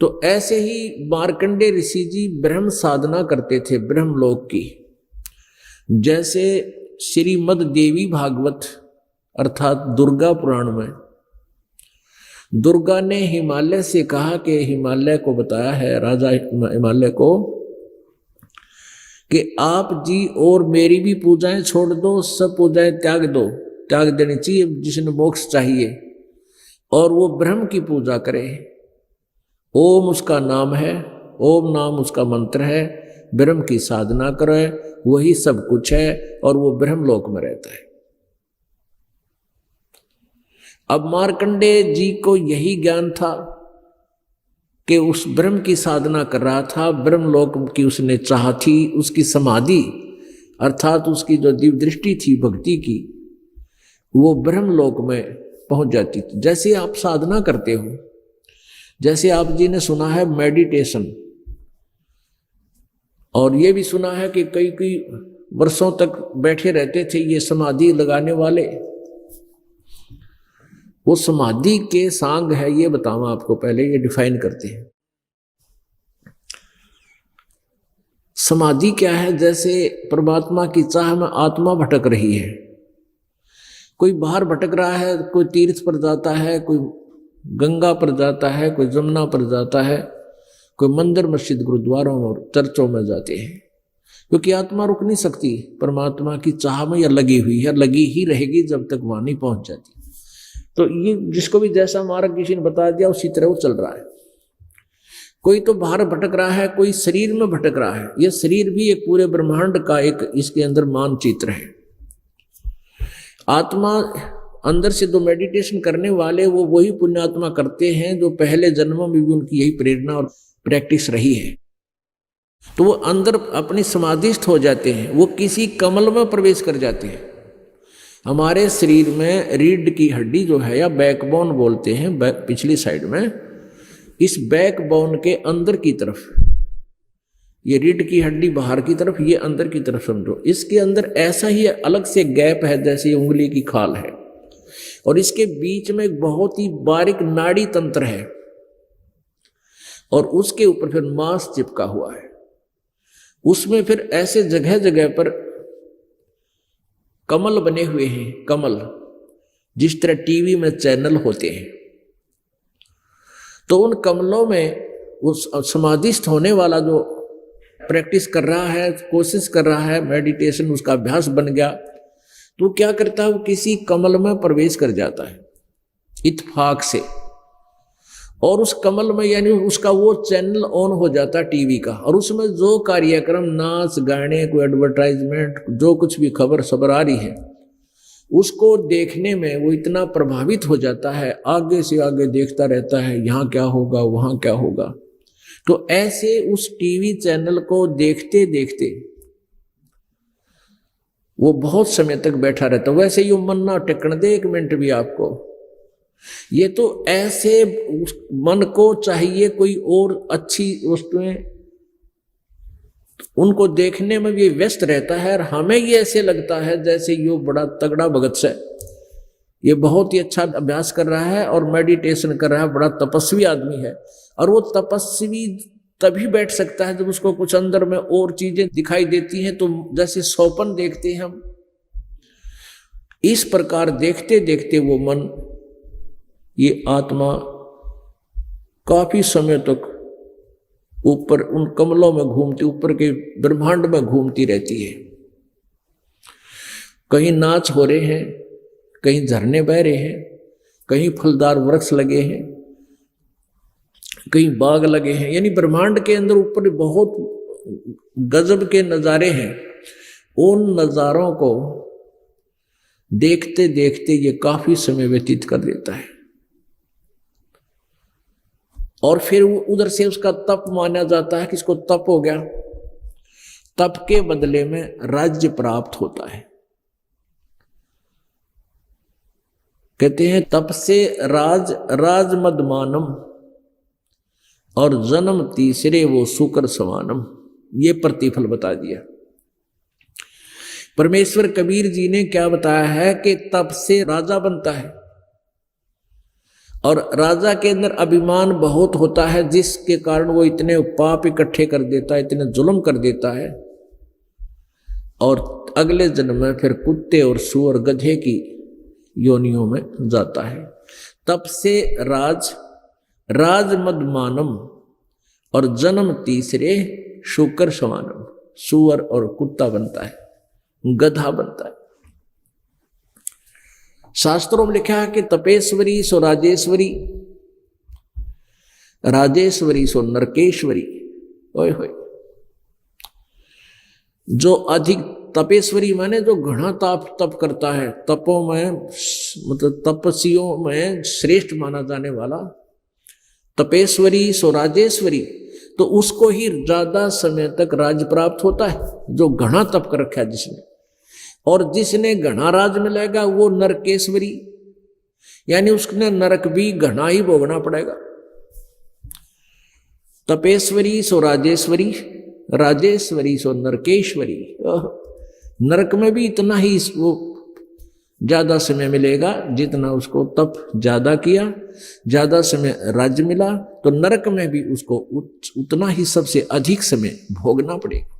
तो ऐसे ही मार्कंडेय ऋषि जी ब्रह्म साधना करते थे, ब्रह्मलोक की। जैसे श्रीमद् देवी भागवत अर्थात दुर्गा पुराण में दुर्गा ने हिमालय से कहा कि हिमालय को बताया है, राजा हिमालय को, कि आप जी और मेरी भी पूजाएं छोड़ दो, सब पूजाएं त्याग देनी चाहिए जिसने मोक्ष चाहिए, और वो ब्रह्म की पूजा करे। ओम उसका नाम है, ओम नाम उसका मंत्र है, ब्रह्म की साधना करे, वही सब कुछ है और वो ब्रह्मलोक में रहता है। अब मार्कंडेय जी को यही ज्ञान था कि उस ब्रह्म की साधना कर रहा था, ब्रह्मलोक की उसने चाह थी, उसकी समाधि अर्थात उसकी जो दिव्य दृष्टि थी भक्ति की, वो ब्रह्मलोक में पहुंच जाती थी। जैसे आप साधना करते हो, जैसे आप जी ने सुना है मेडिटेशन, और ये भी सुना है कि कई कई वर्षों तक बैठे रहते थे ये समाधि लगाने वाले। वो समाधि के सांग है, ये बताऊं आपको, पहले ये डिफाइन करते हैं। समाधि क्या है? जैसे परमात्मा की चाह में आत्मा भटक रही है, कोई बाहर भटक रहा है, कोई तीर्थ पर जाता है, कोई गंगा पर जाता है, कोई जमुना पर जाता है, कोई मंदिर मस्जिद गुरुद्वारों और चर्चों में जाते हैं, क्योंकि आत्मा रुक नहीं सकती परमात्मा की चाह में, या लगी हुई है, लगी ही रहेगी जब तक वहां नहीं पहुंच जाती। तो ये जिसको भी जैसा मार्ग किसी ने बता दिया उसी तरह वो चल रहा है। कोई तो बाहर भटक रहा है, कोई शरीर में भटक रहा है। यह शरीर भी एक पूरे ब्रह्मांड का एक इसके अंदर मानचित्र है। आत्मा अंदर से जो मेडिटेशन करने वाले वो वही पुण्यात्मा करते हैं जो पहले जन्मों में भी उनकी यही प्रेरणा और प्रैक्टिस रही है। तो वो अंदर अपनी समाधिस्थ हो जाते हैं, वो किसी कमल में प्रवेश कर जाते हैं। हमारे शरीर में रीढ़ की हड्डी जो है, या बैकबोन बोलते हैं, पिछली साइड में, इस बैकबोन के अंदर की तरफ, ये रीढ़ की हड्डी बाहर की तरफ, ये अंदर की तरफ समझो। इसके अंदर ऐसा ही अलग से गैप है जैसे उंगली की खाल है, और इसके बीच में एक बहुत ही बारीक नाड़ी तंत्र है, और उसके ऊपर फिर मांस चिपका हुआ है। उसमें फिर ऐसे जगह जगह पर कमल बने हुए हैं, कमल, जिस तरह टीवी में चैनल होते हैं। तो उन कमलों में उस समाधिस्थ होने वाला जो प्रैक्टिस कर रहा है, कोशिश कर रहा है, मेडिटेशन उसका अभ्यास बन गया, तो क्या करता है, वो किसी कमल में प्रवेश कर जाता है इत्तेफाक से, और उस कमल में यानी उसका वो चैनल ऑन हो जाता है टीवी का, और उसमें जो कार्यक्रम, नाच गाने, कोई एडवर्टाइजमेंट, जो कुछ भी खबर सबर आ रही है, उसको देखने में वो इतना प्रभावित हो जाता है, आगे से आगे देखता रहता है, यहाँ क्या होगा, वहाँ क्या होगा। तो ऐसे उस टीवी चैनल को देखते देखते वो बहुत समय तक बैठा रहता। वैसे ही मन ना टेकन दे एक मिनट भी आपको, ये तो ऐसे मन को चाहिए कोई और अच्छी वस्तुएं, उनको देखने में भी व्यस्त रहता है, और हमें ये ऐसे लगता है जैसे ये बड़ा तगड़ा भगत है, ये बहुत ही अच्छा अभ्यास कर रहा है और मेडिटेशन कर रहा है, बड़ा तपस्वी आदमी है। और वो तपस्वी तभी बैठ सकता है जब उसको कुछ अंदर में और चीजें दिखाई देती हैं, तो जैसे सौपन देखते हैं हम, इस प्रकार देखते देखते वो मन, ये आत्मा काफी समय तक ऊपर उन कमलों में घूमती, ऊपर के ब्रह्मांड में घूमती रहती है। कहीं नाच हो रहे हैं, कहीं झरने बह रहे हैं, कहीं फलदार वृक्ष लगे हैं, कहीं बाग लगे हैं, यानी ब्रह्मांड के अंदर ऊपर बहुत गजब के नजारे हैं। उन नजारों को देखते देखते ये काफी समय व्यतीत कर देता है, और फिर वो उधर से उसका तप माना जाता है कि इसको तप हो गया। तप के बदले में राज्य प्राप्त होता है। कहते हैं तप से राज मदमानम, और जन्म तीसरे वो शुक्र समानम, ये प्रतिफल बता दिया। परमेश्वर कबीर जी ने क्या बताया है कि तप से राजा बनता है, और राजा के अंदर अभिमान बहुत होता है, जिसके कारण वो इतने पाप इकट्ठे कर देता है, इतने जुल्म कर देता है, और अगले जन्म में फिर कुत्ते और सूअर गधे की योनियों में जाता है। तब से राजमदमानम और जन्म तीसरे शुकर समानम, सूअर और कुत्ता बनता है, गधा बनता है। शास्त्रों में लिखा है कि तपेश्वरी सो राजेश्वरी, राजेश्वरी सो नरकेश्वरी। ओए होए, जो अधिक तपेश्वरी माने जो घना तप करता है, तपों में मतलब तपस्वियों में श्रेष्ठ माना जाने वाला, तपेश्वरी सो राजेश्वरी, तो उसको ही ज्यादा समय तक राज प्राप्त होता है, जो घना तप कर रखा है जिसने। और जिसने घना राज मिलेगा वो नरकेश्वरी, यानी उसने नरक भी घना ही भोगना पड़ेगा। तपेश्वरी सो राजेश्वरी, राजेश्वरी सो नरकेश्वरी। नरक में भी इतना ही वो ज्यादा समय मिलेगा जितना उसको तप ज्यादा किया, ज्यादा समय राज्य मिला, तो नरक में भी उसको उतना ही सबसे अधिक समय भोगना पड़ेगा।